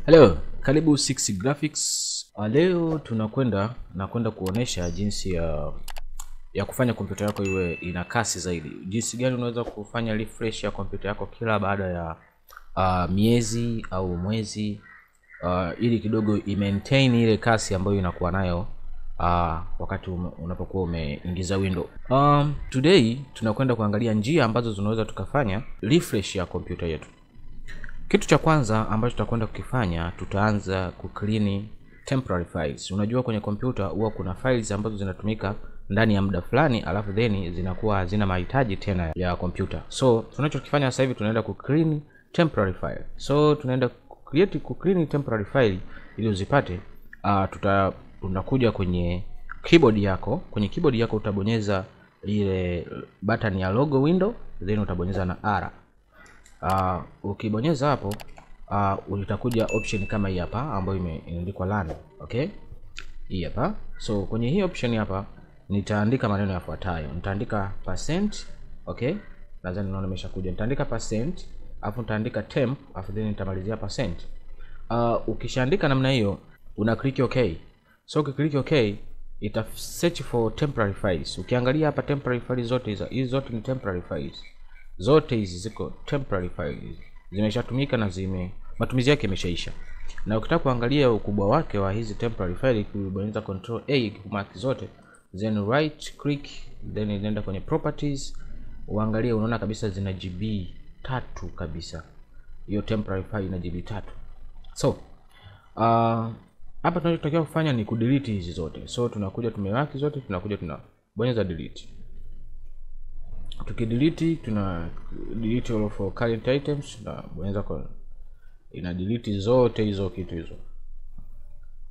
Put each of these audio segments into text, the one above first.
Hello, karibu 6 Graphics. Leo tunakwenda kuonesha jinsi ya kufanya kompyuta yako iwe ina kasi zaidi. Jinsi gani unaweza kufanya refresh ya kompyuta yako kila baada ya miezi au mwezi, ili kidogo i-maintain ile kasi ambayo inakuwa nayo wakati unapokuwa umeingiza window. Today tunakwenda kuangalia njia ambazo tunaweza tukafanya refresh ya kompyuta yetu. Kitu cha kwanza ambacho tutakwenda kukifanya, tutaanza kuclean temporary files. Unajua kwenye kompyuta huwa kuna files ambazo zinatumika ndani ya muda fulani, alafu then zinakuwa hazina mahitaji tena ya kompyuta. So tunachokifanya sasa hivi, tunaenda kuclean temporary file. So tunaenda kuclean temporary file ili uzipate. Tunakuja kwenye keyboard yako. Kwenye keyboard yako utabonyeza ile button ya logo window, then utabonyeza na R. Ukibonyeza hapo utakuja option kama hii hapa ambayo imeandikwa run. Okay, hii hapa. So kwenye hii option hapa nitaandika maneno yafuatayo. Nitaandika %, okay, nadhani naona imeshakuja. Nitaandika %, afu nitaandika temp, afu then nitamalizia %. Ukishaandika namna hiyo una click okay. So ukiklik okay ita search for temporary files. Ukiangalia hapa temporary files zote hizi zote ni temporary files. Zote hizi ziko temporary files, zimeshatumika na matumizi yake yameshaisha. Na ukitaka kuangalia ukubwa wake wa hizi temporary file, ukibonyeza control A kumark zote, then right click, then inaenda kwenye properties, uangalie, unaona kabisa zina GB 3 kabisa. Hiyo temporary file ina GB 3. So hapa tunachotakiwa kufanya ni kudelete hizi zote. So tunakuja tumemark zote, tunakuja tunabonyeza delete. Tukidelete tuna delete all of current items, na bonyeza kwa ina delete zote hizo kitu hizo.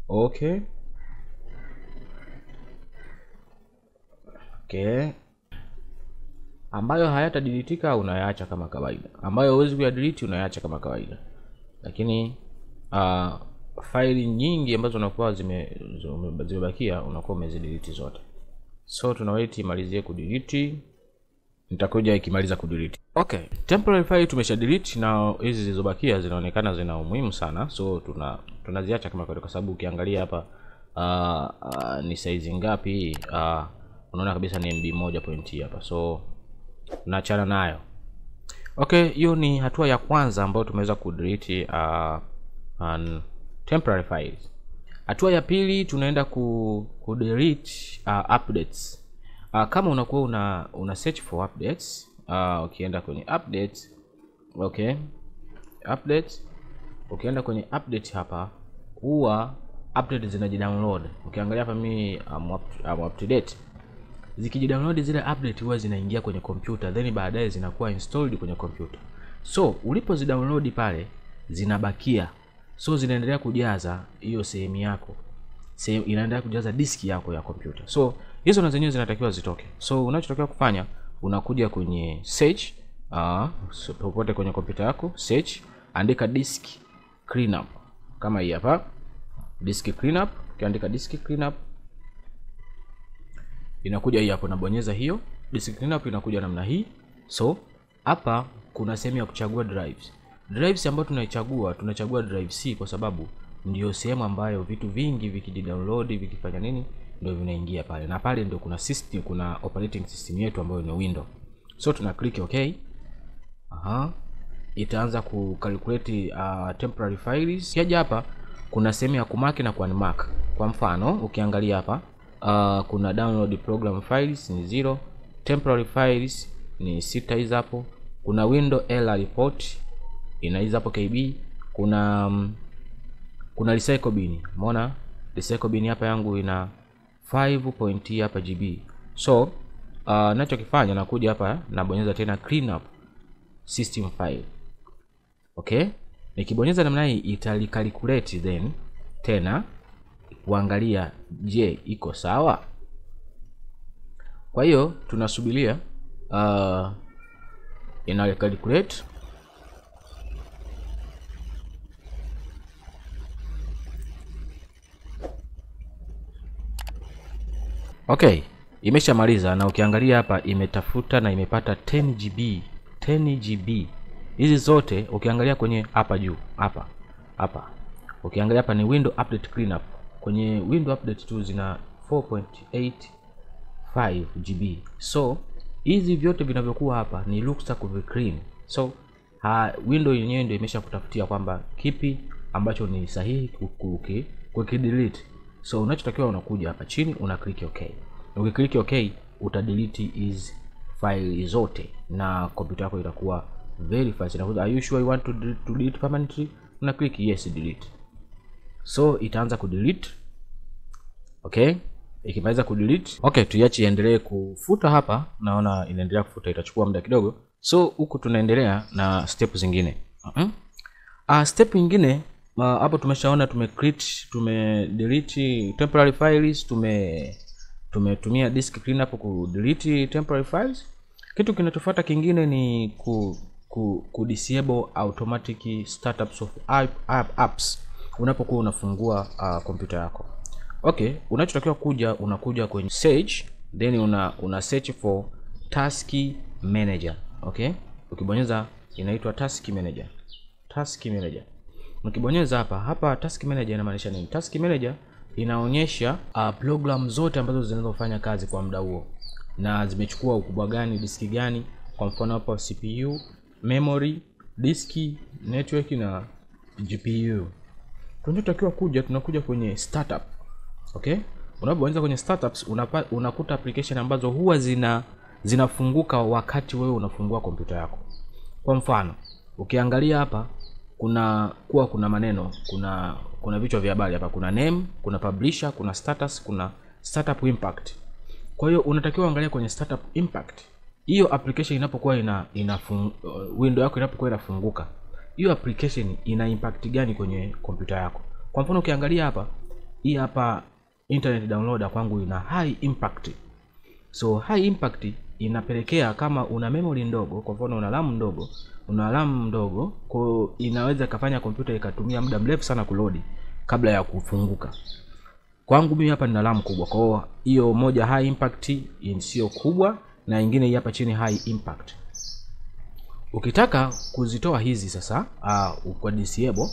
Okay, ambayo hayata deletika unayaacha kama kawaida, ambayo huwezi kuyadelete unayaacha kama kawaida. Lakini faili nyingi ambazo unakuwa zimebakia unakuwa umezidelete zote. So tunawait imalizie kudelete, nitakuja ikimaliza kudelete. Okay, temporary file tumesha delete, na hizi zilizobakia zinaonekana zina umuhimu sana. So tunaziacha kama kawaida, kwa sababu ukiangalia hapa ni size ngapi, unaona kabisa ni MB 1 hapa. So tunaachana nayo. Okay, hiyo ni hatua ya kwanza ambayo tumeweza kudelete temporary files. Hatua ya pili tunaenda kudelete updates. Kama unakuwa una search for updates, ukienda kwenye updates, okay, updates, ukienda kwenye update hapa huwa update zinajidownload. Ukiangalia hapa mimi I'm up to date. Zikijidownload zile update huwa zinaingia kwenye computer, then baadaye zinakuwa installed kwenye computer. So ulipozidownload pale zinabakia, so zinaendelea kujaza hiyo sehemu yako, inaendelea kujaza diski yako ya computer. So hizo na zenyewe zinatakiwa zitoke. So unachotakiwa kufanya, unakuja kwenye search, popote kwenye kompyuta yako, search, andika disk cleanup kama hii hapa, disk cleanup. Ukiandika disk cleanup inakuja hii hapo, nabonyeza hiyo disk cleanup, inakuja namna hii. So hapa kuna sehemu ya kuchagua drives ambayo tunachagua drive C, kwa sababu ndio sehemu ambayo vitu vingi vikidownload vikifanya nini ndio vinaingia pale, na pale ndio kuna system, kuna operating system yetu ambayo ni Windows. So tuna click okay. Itaanza kucalculate temporary files. Kiaja hapa kuna sehemu ya kumark na kuunmark. Kwa mfano ukiangalia hapa kuna download program files ni 0, temporary files ni 6 hizo hapo. Kuna window error report ina hizo hapo KB. Kuna recycle bin. Umeona recycle bin hapa yangu ina 5 hapa GB. So ninachokifanya nakuja hapa nabonyeza tena clean up system file. Okay, nikibonyeza namna hii italicalculate, then tena kuangalia je iko sawa. Kwa hiyo tunasubiria ina calculate. Okay, imeshamaliza, na ukiangalia hapa imetafuta na imepata 10 GB. Hizi zote ukiangalia kwenye hapa juu hapa Ukiangalia hapa ni window update cleanup. Kwenye window update tu zina 4.85 GB. So hizi vyote vinavyokuwa hapa ni looks like clean. So window yenyewe ndio imesha kutafutia kwamba kipi ambacho ni sahihi kukidelete. So unachotakiwa unakuja hapa chini una click okay. Ukiklik okay utadelete hizi file zote na kompyuta yako itakuwa very fast. Inakuja are you sure you want to delete permanently? Una click yes delete. So itaanza kudelete. Okay, ikimaliza kudelete, okay, tuiache iendelee kufuta hapa. Naona inaendelea kufuta, itachukua muda kidogo. So huku tunaendelea na step zingine. Step nyingine hapo tumeshaona tumedelete temporary files, tumetumia disk cleanup ku delete temporary files. Kitu kinachofuata kingine ni ku disable automatic startups of apps unapokuwa unafungua kompyuta yako. Okay, unachotakiwa unakuja kwenye search, then una search for task manager. Okay, ukibonyeza inaitwa task manager. Ukibonyeza hapa task manager inamaanisha nini? Task manager inaonyesha program zote ambazo zinazofanya kazi kwa muda huo na zimechukua ukubwa gani, diski gani. Kwa mfano hapa CPU, memory, diski, network na GPU. Tunachotakiwa tunakuja kwenye startup. Okay, unapobonyeza kwenye startups unakuta application ambazo huwa zinafunguka wakati wewe unafungua kompyuta yako. Kwa mfano ukiangalia hapa kuna maneno, kuna vichwa vya habari hapa, kuna name, kuna publisher, kuna status, kuna startup impact. Kwa hiyo unatakiwa angalia kwenye startup impact. Hiyo application inapokuwa window yako inapokuwa inafunguka, hiyo application ina impact gani kwenye kompyuta yako? Kwa mfano ukiangalia hapa, hii hapa internet downloader kwangu ina high impact. So high impact inapelekea kama una memory ndogo, kwa mfano una RAM ndogo, kwa inaweza kufanya kompyuta ikatumia muda mrefu sana kuload kabla ya kufunguka. Kwangu mimi hapa nina RAM kubwa, kwa hiyo moja high impact sio kubwa, na nyingine hii hapa chini high impact. Ukitaka kuzitoa hizi sasa kwa disable,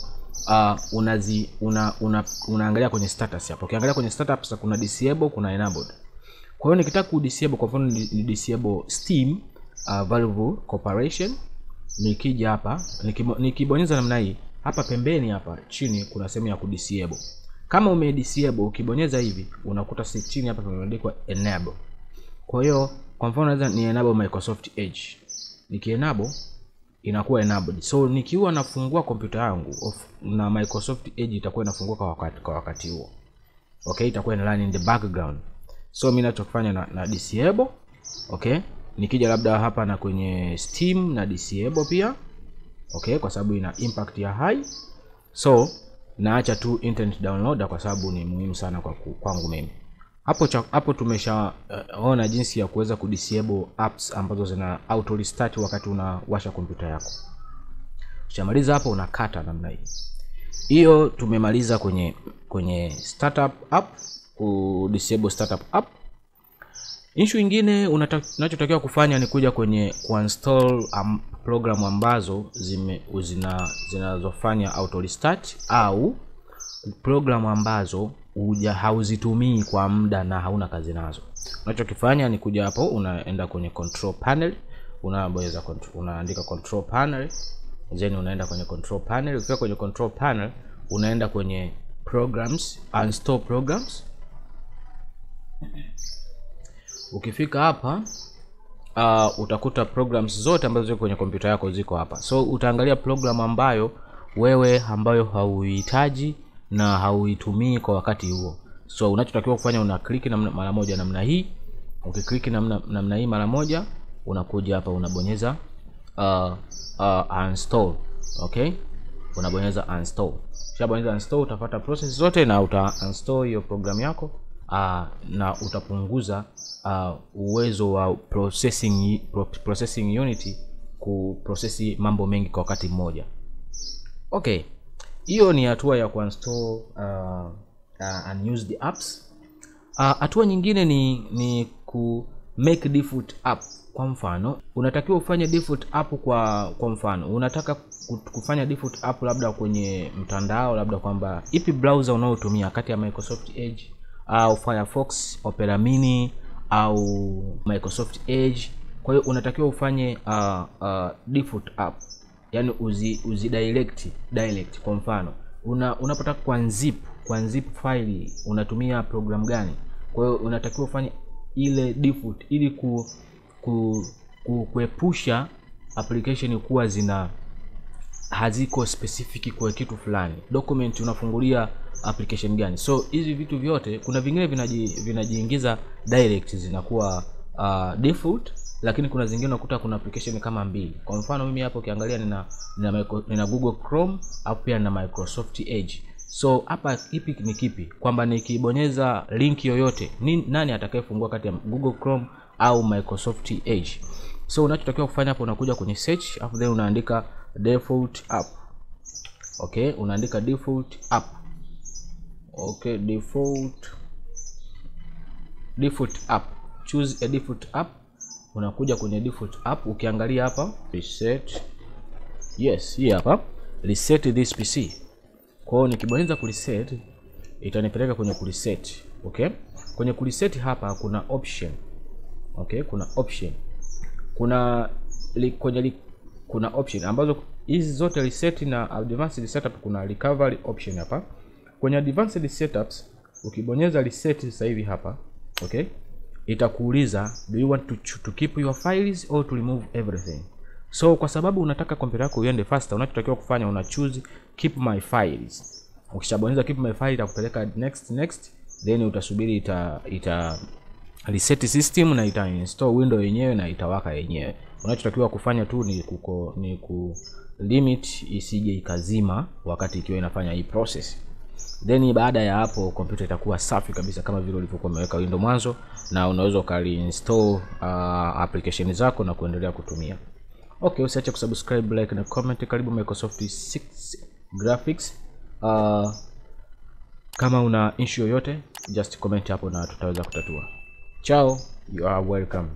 unaangalia kwenye status hapo. Ukiangalia kwenye status kuna disable, kuna enabled. Kwa hiyo nikitaka ku disable, kwa mfano ni disable Steam Valve Corporation, nikija hapa nikibonyeza namna hii, hapa pembeni hapa chini kuna sehemu ya ku disable. Kama ume disable ukibonyeza hivi unakuta chini hapa pameandikwa enable. Kwa hiyo kwa mfano naweza ni enable Microsoft Edge. Enable inakuwa enabled. So nikiwa nafungua kompyuta yangu na Microsoft Edge itakuwa inafunguka kwa wakati huo. Okay, itakuwa ina run in the background. So mimi ninachofanya na disable. Okay, nikija labda hapa na kwenye Steam na disable pia. Okay, kwa sababu ina impact ya high. So naacha tu internet downloader kwa sababu ni muhimu sana kwangu mimi. Hapo tumeshaona jinsi ya kuweza kudisable apps ambazo zina auto restart wakati unawasha kompyuta yako. Ukishamaliza hapo unakata namna hii. Hiyo tumemaliza kwenye startup app, kudisable startup app. Issue nyingine unachotakiwa kufanya ni kuja kwenye kuinstall program ambazo zinazofanya auto restart au program ambazo hauzitumii kwa muda na hauna kazi nazo. Unachokifanya ni kuja hapo, unaenda kwenye control panel, unabonyeza unaandika control panel, then unaenda kwenye control panel. Ukifika kwenye control panel unaenda kwenye programs, unstall programs. Ukifika hapa utakuta programs zote ambazo ziko kwenye kompyuta yako ziko hapa. So utaangalia program ambayo hauhitaji na hauitumii kwa wakati huo. So unachotakiwa kufanya una click mara moja namna hii. Ukiklik namna hii mara moja unakuja hapa unabonyeza unstall. Okay, unabonyeza unstall. Ukishabonyeza unstall utapata process zote na uninstall hiyo program yako na utapunguza uwezo wa processing unit kuprocess mambo mengi kwa wakati mmoja. Okay, hiyo ni hatua ya kuinstall unused apps. Hatua nyingine ni make default app. Kwa mfano unatakiwa ufanye default app kwa mfano unataka kufanya default app labda kwenye mtandao, labda kwamba ipi browser unayotumia kati ya Microsoft Edge au Firefox, Opera Mini au Microsoft Edge. Kwa hiyo unatakiwa ufanye default app, yani uzi direct. Kwa mfano unapotaka kwa zip file unatumia program gani, kwa hiyo unatakiwa ufanye ile default ili kuepusha application kuwa haziko specific kwa kitu fulani. Document unafungulia application gani. So hizi vitu vyote, kuna vingine vinajiingiza direct zinakuwa default, lakini kuna zingine unakuta kuna application kama mbili. Kwa mfano mimi hapo ukiangalia nina Google Chrome au pia na Microsoft Edge. So hapa ipi ni kipi, kwamba nikibonyeza link yoyote nani atakayefungua kati ya Google Chrome au Microsoft Edge. So unachotakiwa kufanya hapo, unakuja kwenye search afu then unaandika default app. Okay, unaandika default app. Okay, default app. Choose a default app. Unakuja kwenye default app, ukiangalia hapa reset. Yes, hii hapa reset this PC. Kwa hiyo nikibonyeza kureset itanipeleka kwenye kureset. Okay? Kwenye kureset hapa kuna option. Okay, kuna option. Kuna option ambazo hizi zote reset na advanced setup, kuna recovery option hapa. Kwenye advanced setups ukibonyeza reset sasa hivi hapa, okay, itakuuliza do you want to keep your files or to remove everything. So kwa sababu unataka kompyuta yako iende faster, unachotakiwa kufanya una choose keep my files. Ukishabonyeza keep my file itakupeleka next, then utasubiri ita reset system na ita install window yenyewe na itawaka yenyewe. Unachotakiwa kufanya tu ni ku limit isije ikazima wakati ikiwa inafanya hii process. Then baada ya hapo kompyuta itakuwa safi kabisa kama vile ulivyokuwa umeweka window mwanzo, na unaweza ukainstall application zako na kuendelea kutumia. Okay, usiache kusubscribe, like na comment. Karibu Microsoft 6 Graphics. Kama una issue yoyote just comment hapo na tutaweza kutatua. Ciao, you are welcome.